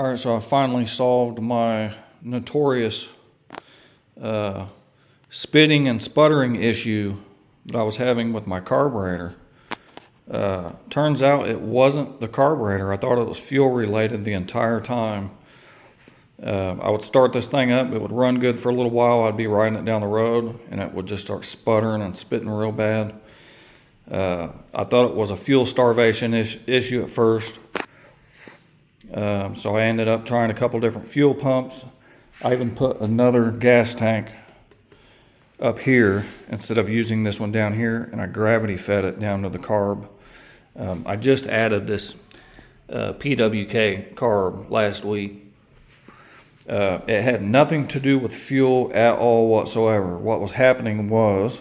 All right, so I finally solved my notorious spitting and sputtering issue that I was having with my carburetor. Turns out it wasn't the carburetor. I thought it was fuel related the entire time. I would start this thing up, it would run good for a little while, I'd be riding it down the road and it would just start sputtering and spitting real bad. I thought it was a fuel starvation issue at first. So I ended up trying a couple different fuel pumps. I even put another gas tank up here instead of using this one down here, and I gravity fed it down to the carb. I just added this PWK carb last week. It had nothing to do with fuel at all whatsoever. What was happening was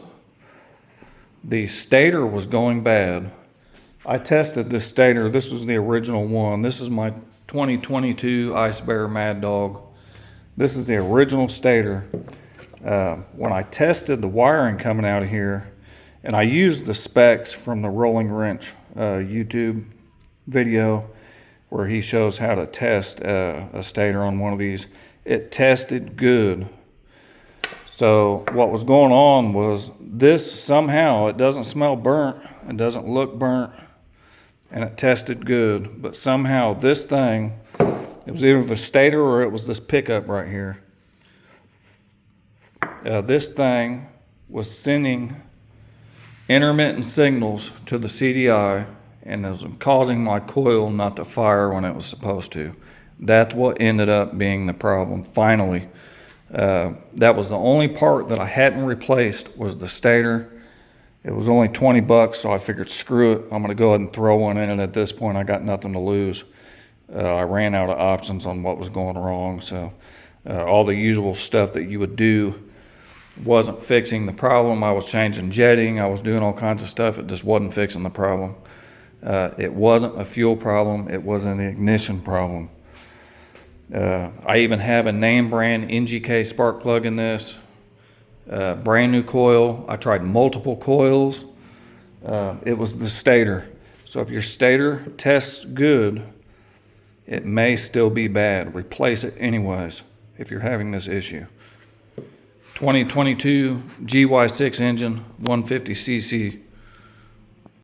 the stator was going bad. I tested this stator. This was the original one. This is my 2022 Ice Bear Maddog. This is the original stator. When I tested the wiring coming out of here, and I used the specs from the Rolling Wrench YouTube video where he shows how to test a stator on one of these. It tested good. So what was going on was this somehow, it doesn't smell burnt, it doesn't look burnt, and it tested good, but somehow this thing, it was either the stator or it was this pickup right here. This thing was sending intermittent signals to the CDI and it was causing my coil not to fire when it was supposed to. That's what ended up being the problem, finally. That was the only part that I hadn't replaced was the stator. It was only 20 bucks, so I figured, screw it. I'm gonna go ahead and throw one in, and at this point, I got nothing to lose. I ran out of options on what was going wrong, so all the usual stuff that you would do wasn't fixing the problem. I was changing jetting, I was doing all kinds of stuff. It just wasn't fixing the problem. It wasn't a fuel problem, it was an ignition problem. I even have a name brand Gy6 spark plug in this. Brand new coil. I tried multiple coils. It was the stator. So if your stator tests good, it may still be bad. Replace it anyways if you're having this issue. 2022 Gy6 engine, 150cc.